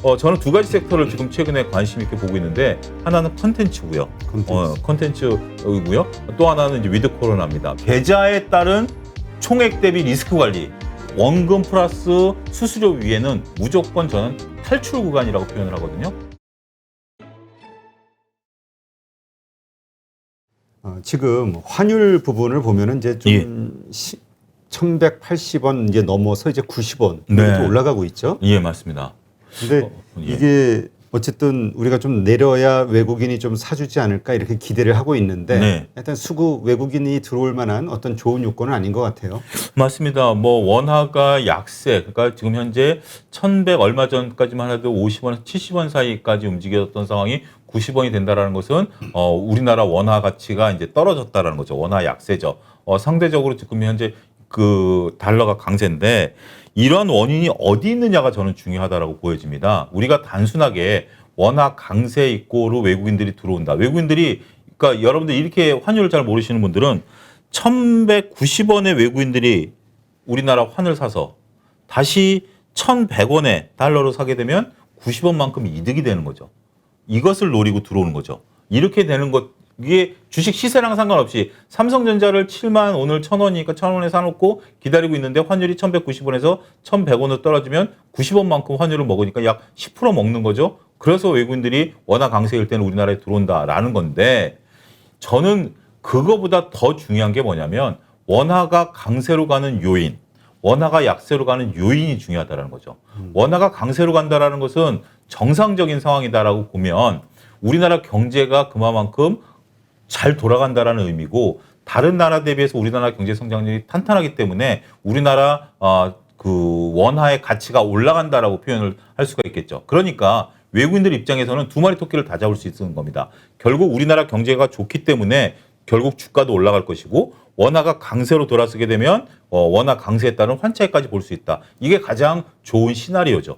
저는 두 가지 섹터를 지금 최근에 관심 있게 보고 있는데 하나는 컨텐츠고요. 컨텐츠이고요. 또 하나는 이제 위드 코로나입니다. 계좌에 따른 총액 대비 리스크 관리. 원금 플러스 수수료 위에는 무조건 저는 탈출 구간이라고 표현을 하거든요. 지금 환율 부분을 보면은 이제 좀 예. 1,180원 이제 넘어서 이제 90원 네. 올라가고 있죠. 예, 맞습니다. 근데 예. 이게 어쨌든 우리가 좀 내려야 외국인이 좀 사주지 않을까 이렇게 기대를 하고 있는데 네. 일단 수구 외국인이 들어올 만한 어떤 좋은 요건은 아닌 것 같아요. 맞습니다. 원화가 약세, 그러니까 지금 현재 1,100 얼마 전까지만 해도 50원, 70원 사이까지 움직였던 상황이 90원이 된다라는 것은 우리나라 원화 가치가 이제 떨어졌다라는 거죠. 원화 약세죠. 상대적으로 지금 현재 그 달러가 강세인데 이런 원인이 어디 있느냐가 저는 중요하다라고 보여집니다. 우리가 단순하게 원화 강세 이꼬로 외국인들이 들어온다. 외국인들이 그러니까 여러분들 이렇게 환율을 잘 모르시는 분들은 1,190원의 외국인들이 우리나라 환을 사서 다시 1,100원에 달러로 사게 되면 90원만큼 이득이 되는 거죠. 이것을 노리고 들어오는 거죠. 이렇게 되는 것 이게 주식 시세랑 상관없이 삼성전자를 7만 오늘 1,000원이니까 1,000원에 사놓고 기다리고 있는데 환율이 1,190원에서 1,100원으로 떨어지면 90원만큼 환율을 먹으니까 약 10% 먹는 거죠. 그래서 외국인들이 원화 강세일 때는 우리나라에 들어온다라는 건데 저는 그거보다 더 중요한 게 뭐냐면 원화가 강세로 가는 요인, 원화가 약세로 가는 요인이 중요하다는 거죠. 원화가 강세로 간다라는 것은 정상적인 상황이다라고 보면 우리나라 경제가 그만큼 잘 돌아간다라는 의미고 다른 나라 대비해서 우리나라 경제 성장률이 탄탄하기 때문에 우리나라 그 원화의 가치가 올라간다라고 표현을 할 수가 있겠죠. 그러니까 외국인들 입장에서는 두 마리 토끼를 다 잡을 수 있는 겁니다. 결국 우리나라 경제가 좋기 때문에 결국 주가도 올라갈 것이고 원화가 강세로 돌아서게 되면 원화 강세에 따른 환차익까지 볼 수 있다. 이게 가장 좋은 시나리오죠.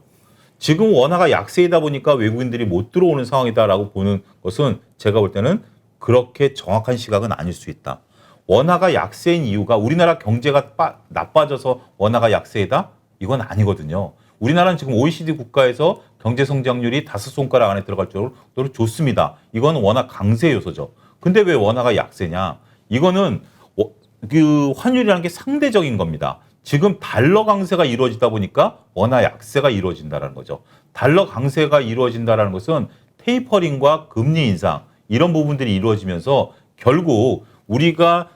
지금 원화가 약세이다 보니까 외국인들이 못 들어오는 상황이다라고 보는 것은 제가 볼 때는 그렇게 정확한 시각은 아닐 수 있다. 원화가 약세인 이유가 우리나라 경제가 나빠져서 원화가 약세이다? 이건 아니거든요. 우리나라는 지금 OECD 국가에서 경제 성장률이 5손가락 안에 들어갈 정도로 좋습니다. 이건 원화 강세 요소죠. 근데 왜 원화가 약세냐? 이거는 그 환율이라는 게 상대적인 겁니다. 지금 달러 강세가 이루어지다 보니까 원화 약세가 이루어진다는 거죠. 달러 강세가 이루어진다는 것은 테이퍼링과 금리 인상 이런 부분들이 이루어지면서 결국 우리가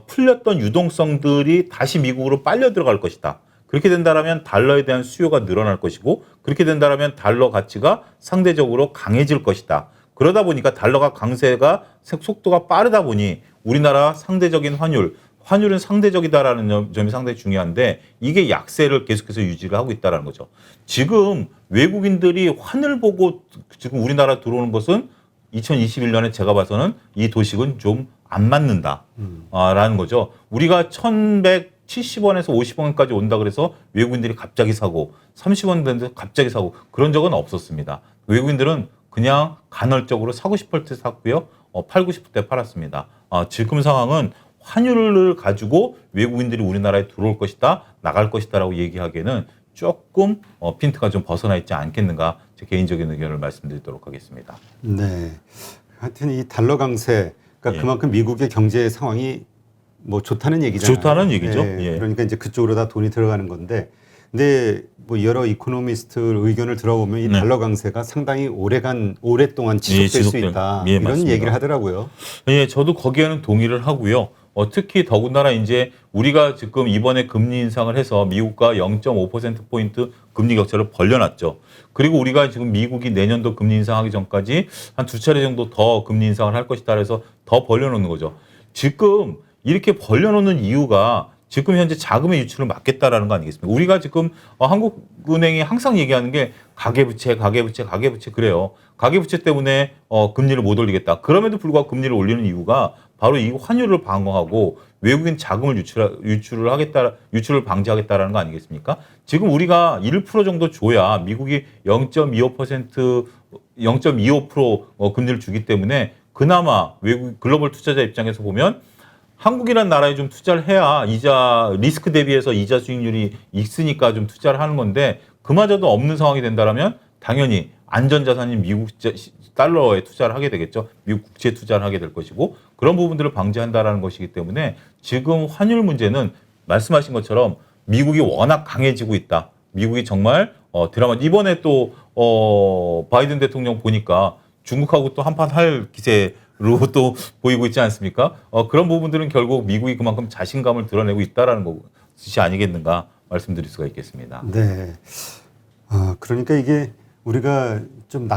풀렸던 유동성들이 다시 미국으로 빨려 들어갈 것이다. 그렇게 된다면 달러에 대한 수요가 늘어날 것이고 그렇게 된다면 달러 가치가 상대적으로 강해질 것이다. 그러다 보니까 달러가 강세가 속도가 빠르다 보니 우리나라 상대적인 환율은 상대적이다라는 점이 상당히 중요한데 이게 약세를 계속해서 유지를 하고 있다는 거죠. 지금 외국인들이 환을 보고 지금 우리나라 들어오는 것은 2021년에 제가 봐서는 이 도식은 좀 안 맞는다라는 거죠. 우리가 1,170원에서 50원까지 온다 그래서 외국인들이 갑자기 사고 30원 되는데 갑자기 사고 그런 적은 없었습니다. 외국인들은 그냥 간헐적으로 사고 싶을 때 샀고요. 팔고 싶을 때 팔았습니다. 지금 상황은 환율을 가지고 외국인들이 우리나라에 들어올 것이다, 나갈 것이다라고 얘기하기에는 조금 핀트가 좀 벗어나 있지 않겠는가 제 개인적인 의견을 말씀드리도록 하겠습니다. 네. 하여튼 이 달러 강세, 그러니까 그만큼 미국의 경제 상황이 뭐 좋다는 얘기잖아요. 좋다는 얘기죠. 네. 예. 그러니까 이제 그쪽으로 다 돈이 들어가는 건데, 근데 뭐 여러 이코노미스트 의견을 들어보면 이 달러 강세가 상당히 오랫동안 지속될 수 있다 이런 맞습니다. 얘기를 하더라고요. 예, 저도 거기에는 동의를 하고요. 특히 더군다나 이제 우리가 지금 이번에 금리 인상을 해서 미국과 0.5%포인트 금리 격차를 벌려놨죠. 그리고 우리가 지금 미국이 내년도 금리 인상하기 전까지 한 2차례 정도 더 금리 인상을 할 것이다 그래서 더 벌려놓는 거죠. 지금 이렇게 벌려놓는 이유가 지금 현재 자금의 유출을 막겠다라는 거 아니겠습니까? 우리가 지금 한국은행이 항상 얘기하는 게 가계부채 그래요. 가계부채 때문에 금리를 못 올리겠다. 그럼에도 불구하고 금리를 올리는 이유가 바로 이 환율을 방어하고 외국인 자금을 유출을 방지하겠다라는 거 아니겠습니까? 지금 우리가 1% 정도 줘야 미국이 0.25% 금리를 주기 때문에 그나마 외국 글로벌 투자자 입장에서 보면 한국이라는 나라에 좀 투자를 해야 리스크 대비해서 이자 수익률이 있으니까 좀 투자를 하는 건데 그마저도 없는 상황이 된다면 당연히 안전자산인 미국 달러에 투자를 하게 되겠죠. 미국 국채 투자를 하게 될 것이고 그런 부분들을 방지한다라는 것이기 때문에 지금 환율 문제는 말씀하신 것처럼 미국이 워낙 강해지고 있다. 미국이 정말 드라마 이번에 또 바이든 대통령 보니까 중국하고 또 한판 할 기세로 또 보이고 있지 않습니까? 그런 부분들은 결국 미국이 그만큼 자신감을 드러내고 있다라는 것이 아니겠는가 말씀드릴 수가 있겠습니다. 네. 그러니까 이게 우리가 좀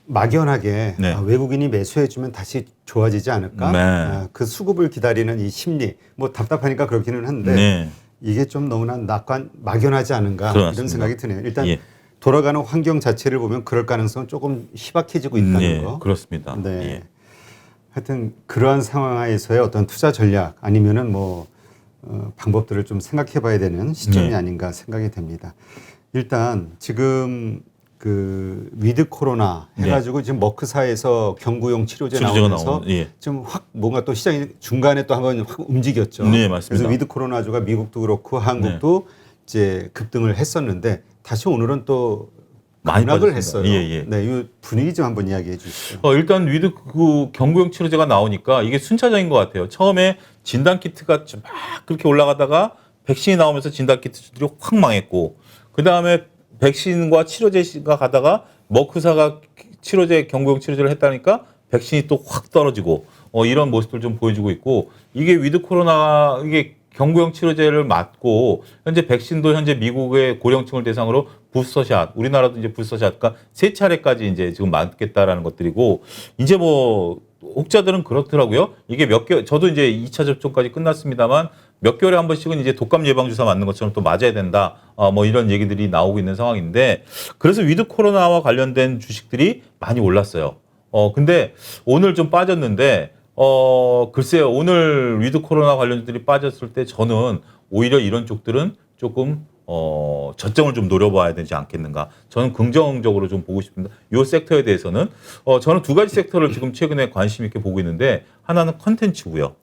막연하게 네. 외국인이 매수해주면 다시 좋아지지 않을까? 네. 그 수급을 기다리는 이 심리, 뭐 답답하니까 그렇기는 한데 네. 이게 좀 너무나 막연하지 않은가 그렇습니다. 이런 생각이 드네요. 일단 예. 돌아가는 환경 자체를 보면 그럴 가능성은 조금 희박해지고 있다는 네, 거. 그렇습니다. 네. 예. 하여튼 그러한 상황에서의 어떤 투자 전략 아니면은 뭐 방법들을 좀 생각해봐야 되는 시점이 네. 아닌가 생각이 됩니다. 일단 지금 그 위드 코로나 해가지고 지금 머크사에서 경구용 치료제 나오면서 예. 좀 확 뭔가 또 시장이 중간에 또 한번 확 움직였죠. 네, 맞습니다. 그래서 위드 코로나주가 미국도 그렇고 한국도 이제 급등을 했었는데 다시 오늘은 또 많이 급락을 빠졌습니다. 했어요. 예, 예. 네, 이 분위기 좀 한번 이야기해 주시죠. 일단 위드 그 경구용 치료제가 나오니까 이게 순차적인 것 같아요. 처음에 진단 키트가 좀 막 그렇게 올라가다가 백신이 나오면서 진단 키트들이 확 망했고 그 다음에 백신과 치료제가 가다가 머크사가 치료제 경구용 치료제를 했다니까 백신이 또 확 떨어지고 이런 모습들 좀 보여주고 있고 이게 위드 코로나 이게 경구용 치료제를 맞고 현재 백신도 현재 미국의 고령층을 대상으로 부스터샷 우리나라도 이제 부스터샷 그러니까 3차례까지 이제 지금 맞겠다라는 것들이고 이제 뭐 혹자들은 그렇더라고요. 이게 몇 개월 저도 이제 2차 접종까지 끝났습니다만 몇 개월에 한 번씩은 이제 독감 예방 주사 맞는 것처럼 또 맞아야 된다. 뭐 이런 얘기들이 나오고 있는 상황인데 그래서 위드 코로나와 관련된 주식들이 많이 올랐어요. 근데 오늘 좀 빠졌는데 글쎄요. 오늘 위드 코로나 관련주들이 빠졌을 때 저는 오히려 이런 쪽들은 조금 저점을 좀 노려봐야 되지 않겠는가. 저는 긍정적으로 좀 보고 싶습니다. 이 섹터에 대해서는 저는 두 가지 섹터를 지금 최근에 관심 있게 보고 있는데 하나는 컨텐츠고요.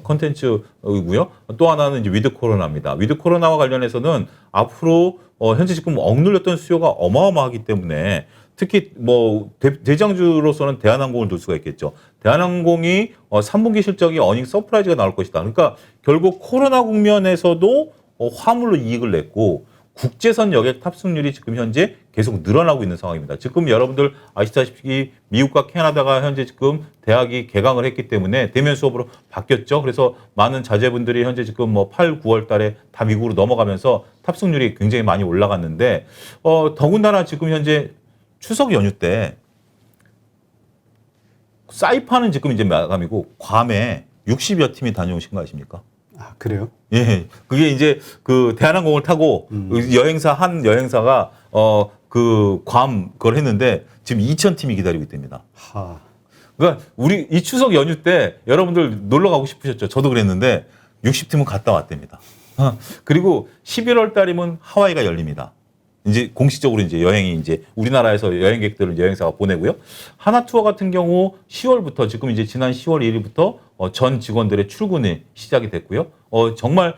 컨텐츠이고요. 또 하나는 이제 위드 코로나입니다. 위드 코로나와 관련해서는 앞으로 현재 지금 억눌렸던 수요가 어마어마하기 때문에 특히 뭐 대장주로서는 대한항공을 둘 수가 있겠죠. 대한항공이 3분기 실적이 어닝 서프라이즈가 나올 것이다. 그러니까 결국 코로나 국면에서도 화물로 이익을 냈고 국제선 여객 탑승률이 지금 현재 계속 늘어나고 있는 상황입니다. 지금 여러분들 아시다시피 미국과 캐나다가 현재 지금 대학이 개강을 했기 때문에 대면 수업으로 바뀌었죠. 그래서 많은 자제분들이 현재 지금 뭐 8, 9월 달에 다 미국으로 넘어가면서 탑승률이 굉장히 많이 올라갔는데 더군다나 지금 현재 추석 연휴 때 사이판은 지금 이제 마감이고 괌에 60여 팀이 다녀오신 거 아십니까? 아, 그래요? 예. 그게 이제 그 대한항공을 타고 한 여행사가 그 괌 그걸 했는데 지금 2,000팀이 기다리고 있답니다. 그러니까 우리 이 추석 연휴 때 여러분들 놀러 가고 싶으셨죠? 저도 그랬는데 60팀은 갔다 왔답니다. 그리고 11월 달이면 하와이가 열립니다. 이제 공식적으로 이제 여행이 이제 우리나라에서 여행객들을 여행사가 보내고요. 하나투어 같은 경우 10월부터 지금 이제 지난 10월 1일부터 전 직원들의 출근이 시작이 됐고요. 정말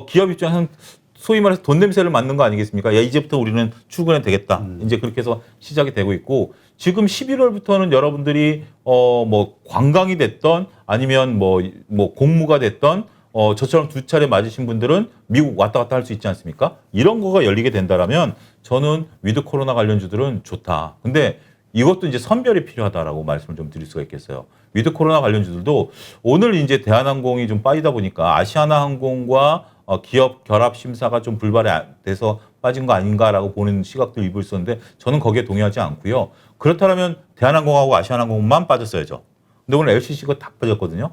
기업 입장에서는 소위 말해서 돈 냄새를 맡는 거 아니겠습니까? 야, 이제부터 우리는 출근해도 되겠다. 이제 그렇게 해서 시작이 되고 있고 지금 11월부터는 여러분들이 뭐 관광이 됐던 아니면 뭐 공무가 됐던 저처럼 두 차례 맞으신 분들은 미국 왔다 갔다 할 수 있지 않습니까? 이런 거가 열리게 된다라면 저는 위드 코로나 관련주들은 좋다. 근데 이것도 이제 선별이 필요하다라고 말씀을 좀 드릴 수가 있겠어요. 위드 코로나 관련주들도 오늘 이제 대한항공이 좀 빠지다 보니까 아시아나항공과 기업 결합 심사가 좀 불발이 돼서 빠진 거 아닌가라고 보는 시각도 일부 있었는데 저는 거기에 동의하지 않고요. 그렇다면 대한항공하고 아시아나항공만 빠졌어야죠. 근데 오늘 LCC가 딱 빠졌거든요.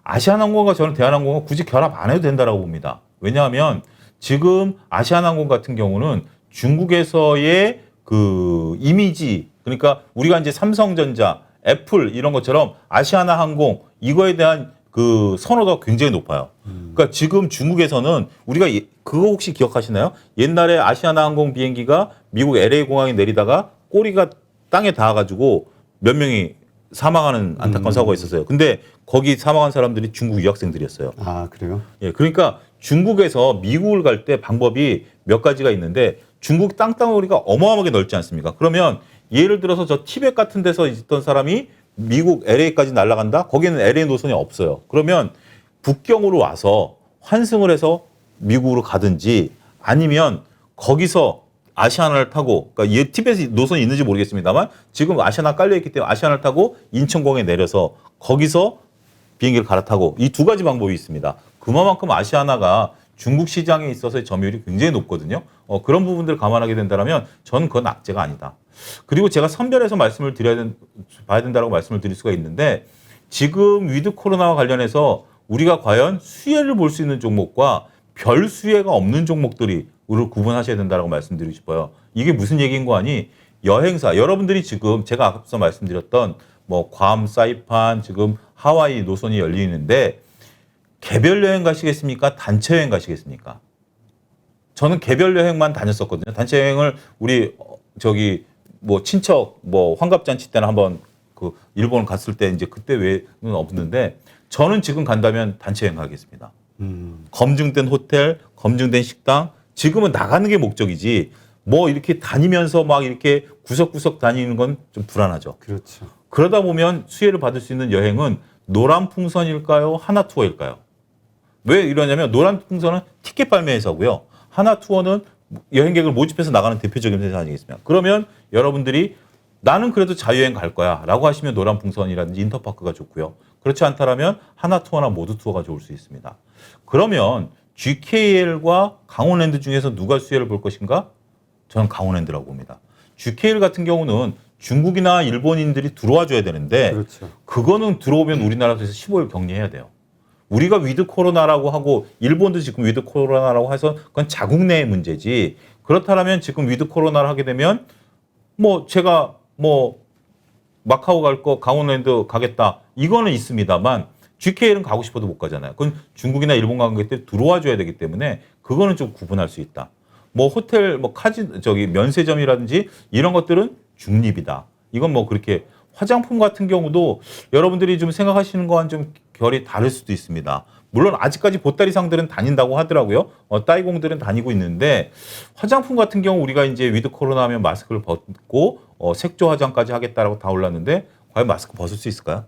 아시아나항공과 저는 대한항공과 굳이 결합 안 해도 된다라고 봅니다. 왜냐하면 지금 아시아나항공 같은 경우는 중국에서의 그 이미지 그러니까 우리가 이제 삼성전자, 애플 이런 것처럼 아시아나항공 이거에 대한 그 선호도가 굉장히 높아요. 그러니까 지금 중국에서는 우리가 그거 혹시 기억하시나요? 옛날에 아시아나항공 비행기가 미국 LA 공항에 내리다가 꼬리가 땅에 닿아가지고 몇 명이 사망하는 안타까운 사고가 있었어요. 근데 거기 사망한 사람들이 중국 유학생들이었어요. 아, 그래요? 예, 그러니까 중국에서 미국을 갈 때 방법이 몇 가지가 있는데 중국 땅덩어리가 어마어마하게 넓지 않습니까? 그러면 예를 들어서 저 티벳 같은 데서 있던 사람이 미국 LA까지 날아간다? 거기는 LA 노선이 없어요. 그러면 북경으로 와서 환승을 해서 미국으로 가든지 아니면 거기서 아시아나를 타고, 그러니까 얘 티벳이 노선이 있는지 모르겠습니다만 지금 아시아나 깔려있기 때문에 아시아나를 타고 인천공에 내려서 거기서 비행기를 갈아타고 이 두 가지 방법이 있습니다. 그만큼 아시아나가 중국 시장에 있어서의 점유율이 굉장히 높거든요. 그런 부분들을 감안하게 된다면 저는 그건 악재가 아니다. 그리고 제가 선별해서 말씀을 봐야 된다고 말씀을 드릴 수가 있는데 지금 위드 코로나와 관련해서 우리가 과연 수혜를 볼 수 있는 종목과 별 수혜가 없는 종목들이 우리를 구분하셔야 된다고 말씀드리고 싶어요. 이게 무슨 얘기인 거 아니? 여행사 여러분들이 지금 제가 앞서 말씀드렸던 뭐 괌, 사이판, 지금 하와이 노선이 열리는데 개별 여행 가시겠습니까? 단체 여행 가시겠습니까? 저는 개별 여행만 다녔었거든요. 단체 여행을 우리 저기 뭐 친척 뭐 환갑잔치 때는 한번 그 일본 갔을 때 이제 그때 외에는 없는데 저는 지금 간다면 단체 여행 가겠습니다. 검증된 호텔, 검증된 식당, 지금은 나가는 게 목적이지 뭐 이렇게 다니면서 막 이렇게 구석구석 다니는 건 좀 불안하죠. 그렇죠. 그러다 보면 수혜를 받을 수 있는 여행은 노란풍선일까요? 하나투어일까요? 왜 이러냐면 노란풍선은 티켓 발매 회사고요. 하나투어는 여행객을 모집해서 나가는 대표적인 회사 아니겠습니까? 그러면 여러분들이 나는 그래도 자유여행 갈 거야 라고 하시면 노란풍선이라든지 인터파크가 좋고요. 그렇지 않다면 하나투어나 모두투어가 좋을 수 있습니다. 그러면 GKL과 강원랜드 중에서 누가 수혜를 볼 것인가? 저는 강원랜드라고 봅니다. GKL 같은 경우는 중국이나 일본인들이 들어와 줘야 되는데 그렇죠. 그거는 들어오면 우리나라에서 15일 격리해야 돼요. 우리가 위드 코로나라고 하고 일본도 지금 위드 코로나라고 해서 그건 자국 내의 문제지. 그렇다면 지금 위드 코로나를 하게 되면 뭐 제가 뭐 마카오 갈 거 강원랜드 가겠다. 이거는 있습니다만 GKL은 가고 싶어도 못 가잖아요. 그건 중국이나 일본 관광객들이 들어와 줘야 되기 때문에 그거는 좀 구분할 수 있다. 뭐 호텔 뭐 면세점이라든지 이런 것들은 중립이다. 이건 뭐 그렇게 화장품 같은 경우도 여러분들이 좀 생각하시는 거와는 좀 결이 다를 수도 있습니다. 물론 아직까지 보따리 상들은 다닌다고 하더라고요. 따이공들은 다니고 있는데 화장품 같은 경우 우리가 이제 위드 코로나 하면 마스크를 벗고 색조 화장까지 하겠다라고 다 올랐는데 과연 마스크 벗을 수 있을까요?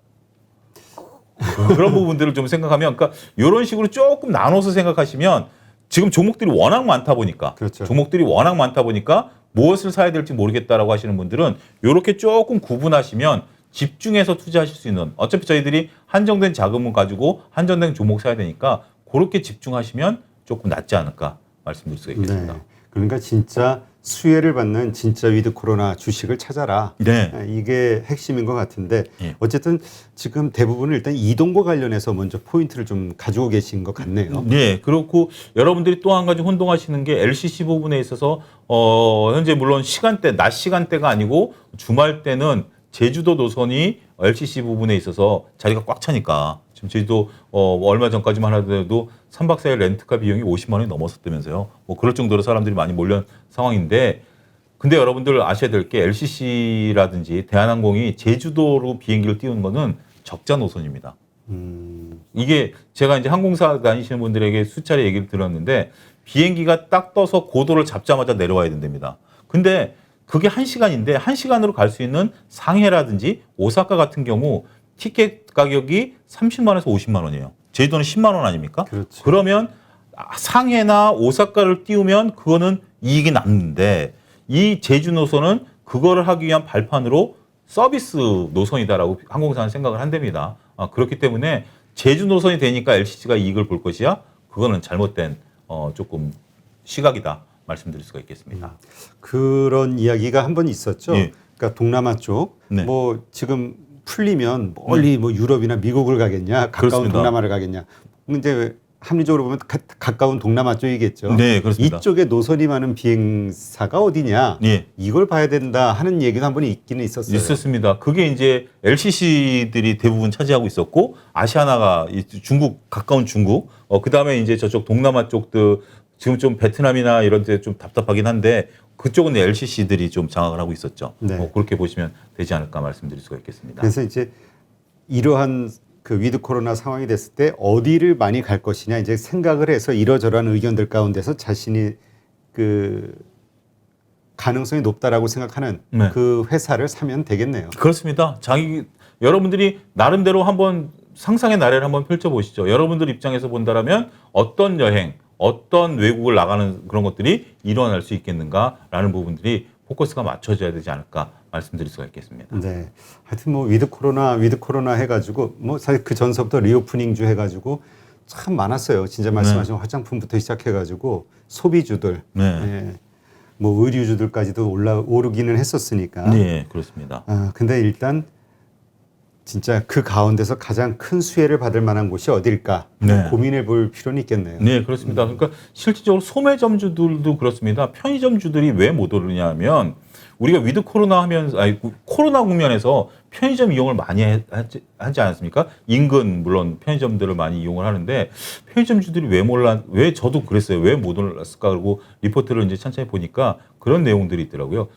그런 부분들을 좀 생각하면 그러니까 이런 식으로 조금 나눠서 생각하시면 지금 종목들이 워낙 많다 보니까 그렇죠. 종목들이 워낙 많다 보니까 무엇을 사야 될지 모르겠다라고 하시는 분들은 이렇게 조금 구분하시면 집중해서 투자하실 수 있는 어차피 저희들이 한정된 자금을 가지고 한정된 종목 사야 되니까 그렇게 집중하시면 조금 낫지 않을까 말씀드릴 수가 있겠습니다. 네. 그러니까 진짜 수혜를 받는 진짜 위드 코로나 주식을 찾아라. 네. 이게 핵심인 것 같은데 예. 어쨌든 지금 대부분 일단 이동과 관련해서 먼저 포인트를 좀 가지고 계신 것 같네요. 네, 그렇고 여러분들이 또 한 가지 혼동하시는 게 LCC 부분에 있어서 현재 물론 시간대, 낮 시간대가 아니고 주말 때는 제주도 노선이 LCC 부분에 있어서 자리가 꽉 차니까 지금 제주도 얼마 전까지만 하더라도 3박 4일 렌트카 비용이 50만 원이 넘었었다면서요. 뭐 그럴 정도로 사람들이 많이 몰려온 상황인데 근데 여러분들 아셔야 될 게 LCC라든지 대한항공이 제주도로 비행기를 띄우는 거는 적자 노선입니다. 이게 제가 이제 항공사 다니시는 분들에게 수차례 얘기를 들었는데 비행기가 딱 떠서 고도를 잡자마자 내려와야 된답니다. 근데 그게 1시간인데 1시간으로 갈 수 있는 상해라든지 오사카 같은 경우 티켓 가격이 30만 원에서 50만 원이에요. 제주도는 10만 원 아닙니까? 그렇죠. 그러면 상해나 오사카를 띄우면 그거는 이익이 남는데 이 제주 노선은 그거를 하기 위한 발판으로 서비스 노선이다라고 항공사는 생각을 한답니다. 그렇기 때문에 제주 노선이 되니까 LCC가 이익을 볼 것이야? 그거는 잘못된 조금 시각이다 말씀드릴 수가 있겠습니다. 그런 이야기가 한 번 있었죠. 예. 그러니까 동남아 쪽, 네. 뭐 지금 풀리면 멀리 뭐 유럽이나 미국을 가겠냐, 가까운 그렇습니다. 동남아를 가겠냐. 이제 합리적으로 보면 가까운 동남아 쪽이겠죠. 네, 그렇습니다. 이쪽에 노선이 많은 비행사가 어디냐, 예. 이걸 봐야 된다 하는 얘기도 한 번 있기는 있었어요. 있었습니다. 그게 이제 LCC들이 대부분 차지하고 있었고 아시아나가 중국 가까운 중국, 그 다음에 이제 저쪽 동남아 쪽도 지금 좀 베트남이나 이런 데 좀 답답하긴 한데 그쪽은 LCC들이 좀 장악을 하고 있었죠. 네. 그렇게 보시면 되지 않을까 말씀드릴 수가 있겠습니다. 그래서 이제 이러한 그 위드 코로나 상황이 됐을 때 어디를 많이 갈 것이냐 이제 생각을 해서 이러저러한 의견들 가운데서 자신이 그 가능성이 높다라고 생각하는 네. 그 회사를 사면 되겠네요. 그렇습니다. 여러분들이 나름대로 한번 상상의 나래를 한번 펼쳐보시죠. 여러분들 입장에서 본다라면 어떤 여행, 어떤 외국을 나가는 그런 것들이 일어날 수 있겠는가라는 부분들이 포커스가 맞춰져야 되지 않을까 말씀드릴 수가 있겠습니다. 네. 하여튼 뭐 위드 코로나 해가지고 뭐 사실 그 전서부터 리오프닝주 해가지고 참 많았어요. 진짜 말씀하신 화장품부터 시작해가지고 소비주들, 네. 예, 뭐 의류주들까지도 오르기는 했었으니까. 네, 그렇습니다. 근데 일단 진짜 그 가운데서 가장 큰 수혜를 받을 만한 곳이 어딜까 네. 고민해 볼 필요는 있겠네요. 네, 그렇습니다. 그러니까 실질적으로 소매점주들도 그렇습니다. 편의점주들이 왜 못 오르냐면 우리가 위드 코로나 코로나 국면에서 편의점 이용을 많이 하지 않았습니까? 인근 물론 편의점들을 많이 이용을 하는데 편의점주들이 왜 저도 그랬어요. 왜 못 올랐을까? 그리고 리포트를 이제 천천히 보니까 그런 내용들이 있더라고요.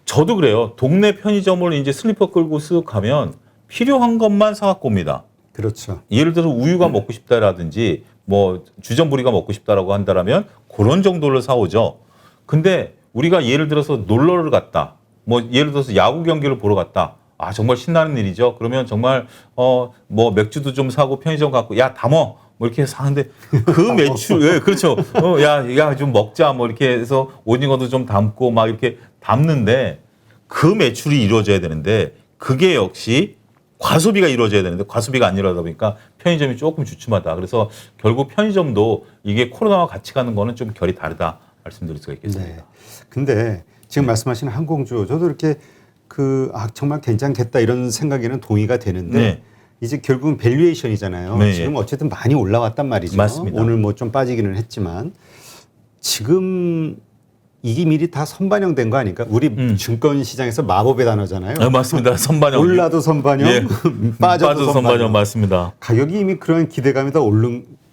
저도 그래요. 동네 편의점을 이제 슬리퍼 끌고 쓱 가면 필요한 것만 사갖고 옵니다. 그렇죠. 예를 들어서 우유가 먹고 싶다라든지 뭐 주전부리가 먹고 싶다라고 한다라면 그런 정도를 사오죠. 근데 우리가 예를 들어서 놀러를 갔다. 뭐 예를 들어서 야구 경기를 보러 갔다. 정말 신나는 일이죠. 그러면 정말 뭐 맥주도 좀 사고 편의점 갖고 야 담어 뭐 이렇게 사는데 그 매출 예, 그렇죠. 야 좀 먹자 뭐 이렇게 해서 오징어도 좀 담고 막 이렇게 담는데 그 매출이 이루어져야 되는데 그게 역시 과소비가 이루어져야 되는데 과소비가 안 일어나다 보니까 편의점이 조금 주춤하다. 그래서 결국 편의점도 이게 코로나와 같이 가는 거는 좀 결이 다르다 말씀드릴 수가 있겠습니다. 네. 근데 지금 말씀하신 항공주 저도 이렇게 정말 괜찮겠다 이런 생각에는 동의가 되는데 네. 이제 결국은 밸류에이션이잖아요. 네. 지금 어쨌든 많이 올라왔단 말이죠. 맞습니다. 오늘 뭐 좀 빠지기는 했지만 지금 이게 미리 다 선반영된 거 아닙니까? 우리 증권 시장에서 마법의 단어잖아요. 네, 맞습니다. 선반영. 올라도 선반영, 예. 빠져도 선반영. 맞습니다. 가격이 이미 그런 기대감이 다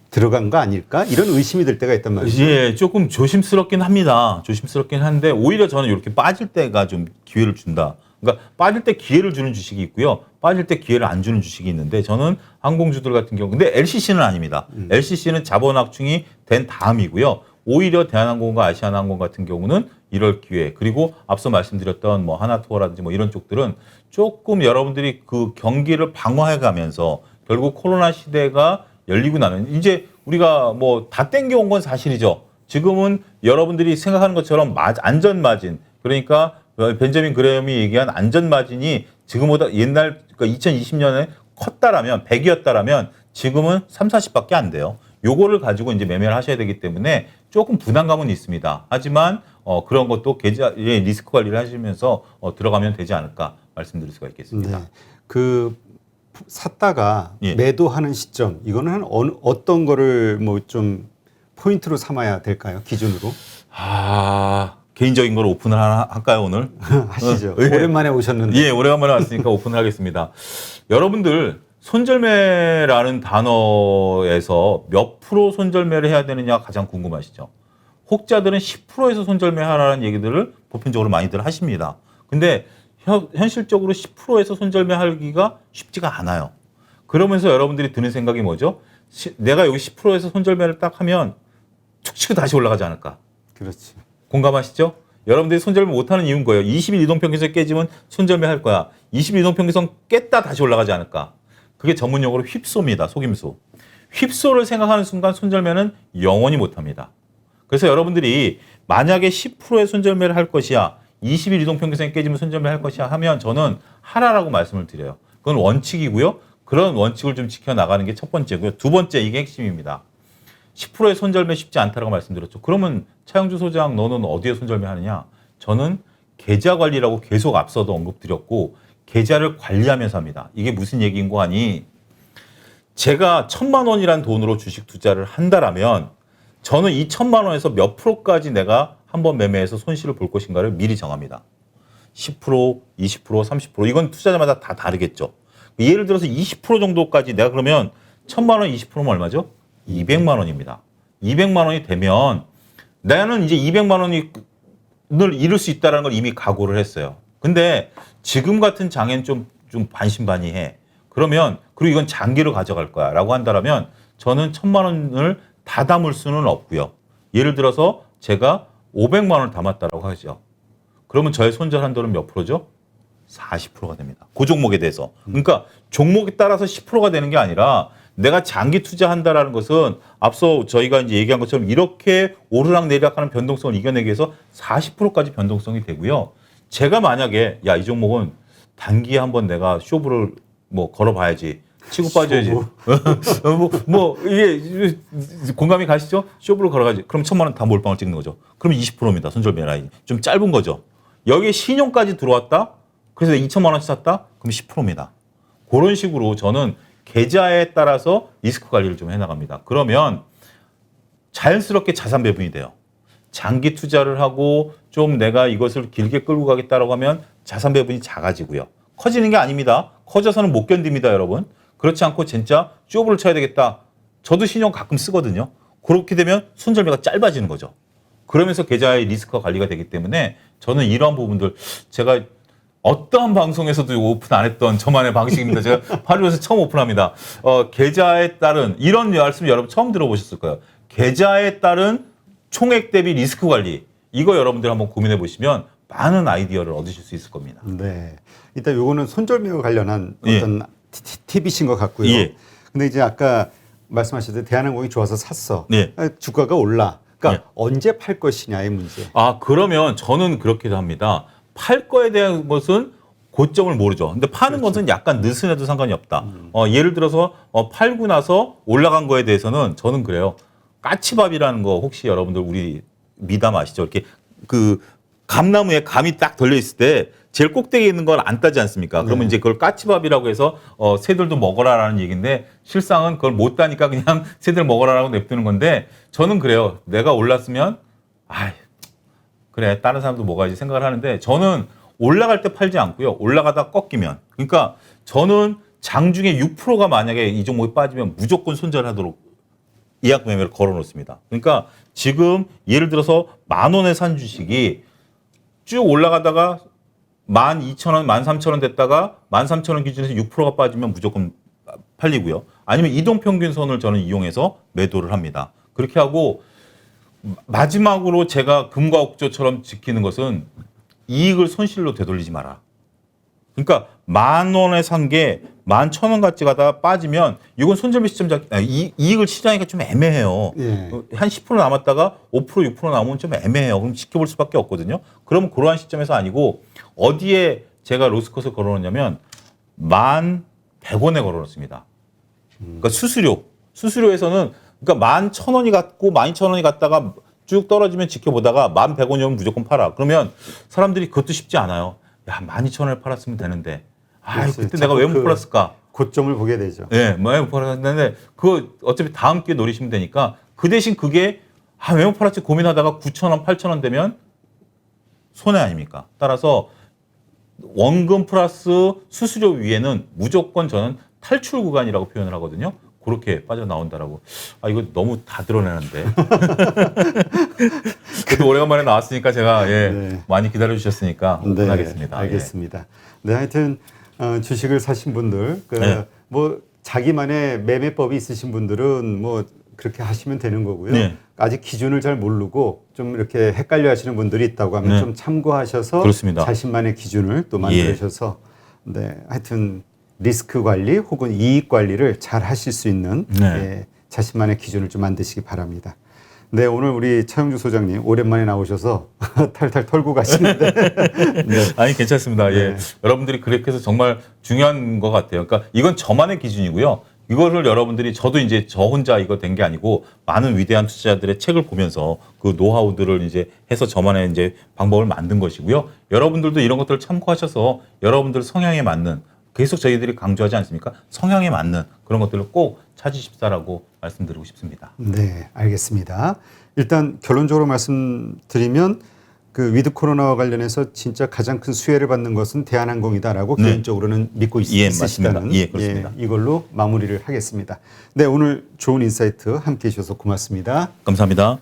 들어간 거 아닐까? 이런 의심이 들 때가 있단 말이죠. 예, 조금 조심스럽긴 합니다. 조심스럽긴 한데 오히려 저는 이렇게 빠질 때가 좀 기회를 준다. 그러니까 빠질 때 기회를 주는 주식이 있고요. 빠질 때 기회를 안 주는 주식이 있는데 저는 항공주들 같은 경우 근데 LCC는 아닙니다. LCC는 자본 확충이 된 다음이고요. 오히려 대한항공과 아시아나항공 같은 경우는 이럴 기회 그리고 앞서 말씀드렸던 뭐 하나투어라든지 뭐 이런 쪽들은 조금 여러분들이 그 경기를 방어해 가면서 결국 코로나 시대가 열리고 나면 이제 우리가 뭐 다 땡겨온 건 사실이죠. 지금은 여러분들이 생각하는 것처럼 안전 마진 그러니까 벤저민 그레엄이 얘기한 안전 마진이 지금보다 옛날 그러니까 2020년에 컸다라면 100이었다라면 지금은 3, 40밖에 안 돼요. 요거를 가지고 이제 매매를 하셔야 되기 때문에 조금 부담감은 있습니다. 하지만 그런 것도 계좌의 리스크 관리를 하시면서 들어가면 되지 않을까 말씀드릴 수가 있겠습니다. 네. 샀다가 예. 매도하는 시점 이거는 어떤 거를 뭐 좀 포인트로 삼아야 될까요? 기준으로? 개인적인 걸 오픈을 할까요 오늘? 하시죠. 예. 오랜만에 오셨는데. 예, 오래간만에 왔으니까 오픈을 하겠습니다. 여러분들 손절매라는 단어에서 몇 프로 손절매를 해야 되느냐 가장 궁금하시죠? 혹자들은 10%에서 손절매하라는 얘기들을 보편적으로 많이들 하십니다. 근데 현실적으로 10%에서 손절매하기가 쉽지가 않아요. 그러면서 여러분들이 드는 생각이 뭐죠? 내가 여기 10%에서 손절매를 딱 하면 툭 치고 다시 올라가지 않을까? 그렇지. 공감하시죠? 여러분들이 손절매 못하는 이유인 거예요. 20일 이동평균선 깨지면 손절매 할 거야. 20일 이동평균선 깼다 다시 올라가지 않을까? 그게 전문용어로 휩소입니다. 속임수. 휩소를 생각하는 순간 손절매는 영원히 못합니다. 그래서 여러분들이 만약에 10%의 손절매를 할 것이야. 20일 이동평균선이 깨지면 손절매 할 것이야 하면 저는 하라라고 말씀을 드려요. 그건 원칙이고요. 그런 원칙을 좀 지켜나가는 게 첫 번째고요. 두 번째 이게 핵심입니다. 10%의 손절매 쉽지 않다라고 말씀드렸죠. 그러면 차영주 소장 너는 어디에 손절매 하느냐? 저는 계좌 관리라고 계속 앞서도 언급드렸고 계좌를 관리하면서 합니다. 이게 무슨 얘기인 거 아니? 제가 1,000만 원이란 돈으로 주식 투자를 한다라면 저는 이 1,000만 원에서 몇 프로까지 내가 한번 매매해서 손실을 볼 것인가를 미리 정합니다. 10%, 20%, 30% 이건 투자자마다 다 다르겠죠. 예를 들어서 20% 정도까지 내가 그러면 1,000만 원 20%면 얼마죠? 200만 원입니다. 200만 원이 되면 나는 이제 200만 원을 잃을 수 있다는 걸 이미 각오를 했어요. 근데 지금 같은 장엔 좀 반신반의해. 그러면 그리고 이건 장기로 가져갈 거야 라고 한다면 저는 1,000만 원을 다 담을 수는 없고요. 예를 들어서 제가 500만 원을 담았다라고 하죠. 그러면 저의 손절 한도는 몇 프로죠? 40%가 됩니다. 그 종목에 대해서. 그러니까 종목에 따라서 10%가 되는 게 아니라 내가 장기 투자한다라는 것은 앞서 저희가 이제 얘기한 것처럼 이렇게 오르락 내리락하는 변동성을 이겨내기 위해서 40%까지 변동성이 되고요. 제가 만약에 야, 이 종목은 단기에 한번 내가 쇼부를 뭐 걸어봐야지. 치고 빠져야지. 이게 공감이 가시죠? 쇼부를 걸어가지. 그럼 1,000만 원 다 몰빵을 찍는 거죠. 그럼 20%입니다. 손절매 라인. 좀 짧은 거죠. 여기에 신용까지 들어왔다? 그래서 2,000만 원씩 샀다? 그럼 10%입니다. 그런 식으로 저는 계좌에 따라서 리스크 관리를 좀 해나갑니다. 그러면 자연스럽게 자산 배분이 돼요. 장기 투자를 하고 좀 내가 이것을 길게 끌고 가겠다라고 하면 자산 배분이 작아지고요. 커지는 게 아닙니다. 커져서는 못 견딥니다, 여러분. 그렇지 않고 진짜 쇼부를 쳐야 되겠다. 저도 신용 가끔 쓰거든요. 그렇게 되면 손절매가 짧아지는 거죠. 그러면서 계좌의 리스크가 관리가 되기 때문에 저는 이러한 부분들 제가 어떠한 방송에서도 오픈 안 했던 저만의 방식입니다. 제가 하루에서 처음 오픈합니다. 계좌에 따른 이런 말씀 여러분 처음 들어보셨을 거예요. 계좌에 따른 총액 대비 리스크 관리 이거 여러분들 한번 고민해 보시면 많은 아이디어를 얻으실 수 있을 겁니다. 네. 일단 요거는 손절매와 관련한 어떤 팁이신 것 같고요. 예. 근데 이제 아까 말씀하셨듯이 대한항공이 좋아서 샀어. 예. 주가가 올라. 그러니까 예. 언제 팔 것이냐의 문제. 아, 그러면 저는 그렇게도 합니다. 팔 거에 대한 것은 고점을 모르죠. 근데 파는 것은 약간 느슨해도 상관이 없다. 예를 들어서 팔고 나서 올라간 거에 대해서는 저는 그래요. 까치밥이라는 거 혹시 여러분들 우리 미담 아시죠? 이렇게 그 감나무에 감이 딱 걸려 있을 때 제일 꼭대기에 있는 걸 안 따지 않습니까? 그러면 이제 그걸 까치밥이라고 해서 새들도 먹어라라는 얘기인데 실상은 그걸 못 따니까 그냥 새들 먹어라라고 냅두는 건데 저는 그래요. 내가 올랐으면 그래 다른 사람도 먹어야지 생각을 하는데 저는 올라갈 때 팔지 않고요. 올라가다 꺾이면 그러니까 저는 장중에 6%가 만약에 이 종목이 빠지면 무조건 손절하도록 예약 매매를 걸어 놓습니다. 그러니까 지금 예를 들어서 10,000원에 산 주식이 쭉 올라가다가 12,000원, 13,000원 됐다가 13,000원 기준에서 6%가 빠지면 무조건 팔리고요. 아니면 이동평균선을 저는 이용해서 매도를 합니다. 그렇게 하고 마지막으로 제가 금과 옥조처럼 지키는 것은 이익을 손실로 되돌리지 마라. 그러니까 10,000원에 산 게 11,000원 같이 가다가 빠지면 이건 손절매 시점 이익을 시장이니까 좀 애매해요. 예. 한 10% 남았다가 5%, 6% 남으면 좀 애매해요. 그럼 지켜볼 수밖에 없거든요. 그러면 그러한 시점에서 아니고 어디에 제가 로스컷을 걸어놓냐면 1,100원에 걸어놓습니다. 그러니까 수수료에서는 그러니까 11,000원이 갔고 12,000원이 갔다가 쭉 떨어지면 지켜보다가 1,100원이면 무조건 팔아. 그러면 사람들이 그것도 쉽지 않아요. 야, 12,000원에 팔았으면 되는데. 그때 내가 왜 못 팔았을까? 고점을 보게 되죠. 예, 왜 못 팔았는데 그거 어차피 다음 기회에 노리시면 되니까 그 대신 그게 왜 못 팔았지 고민하다가 9,000원, 8,000원 되면 손해 아닙니까? 따라서 원금 플러스 수수료 위에는 무조건 저는 탈출 구간이라고 표현을 하거든요. 그렇게 빠져나온다라고. 이거 너무 다 드러내는데. 그래도 오래간만에 나왔으니까 제가 많이 기다려주셨으니까 오픈하겠습니다. 알겠습니다. 네, 하여튼 주식을 사신 분들, 뭐 자기만의 매매법이 있으신 분들은 뭐 그렇게 하시면 되는 거고요. 아직 기준을 잘 모르고 좀 이렇게 헷갈려 하시는 분들이 있다고 하면 좀 참고하셔서 그렇습니다. 자신만의 기준을 또 만드셔서 하여튼 리스크 관리 혹은 이익 관리를 잘 하실 수 있는 자신만의 기준을 좀 만드시기 바랍니다. 네, 오늘 우리 차영주 소장님 오랜만에 나오셔서 탈탈 털고 가시는데. 아니, 괜찮습니다. 여러분들이 그렇게 해서 정말 중요한 것 같아요. 그러니까 이건 저만의 기준이고요. 이거를 여러분들이 저도 이제 저 혼자 이거 된 게 아니고 많은 위대한 투자자들의 책을 보면서 그 노하우들을 이제 해서 저만의 이제 방법을 만든 것이고요. 여러분들도 이런 것들을 참고하셔서 여러분들 성향에 맞는 계속 저희들이 강조하지 않습니까? 성향에 맞는 그런 것들을 꼭 찾으십사라고 말씀드리고 싶습니다. 네, 알겠습니다. 일단 결론적으로 말씀드리면 그 위드 코로나와 관련해서 진짜 가장 큰 수혜를 받는 것은 대한항공이다라고 개인적으로는 믿고 있으시다는 그렇습니다. 이걸로 마무리를 하겠습니다. 네, 오늘 좋은 인사이트 함께해 주셔서 고맙습니다. 감사합니다.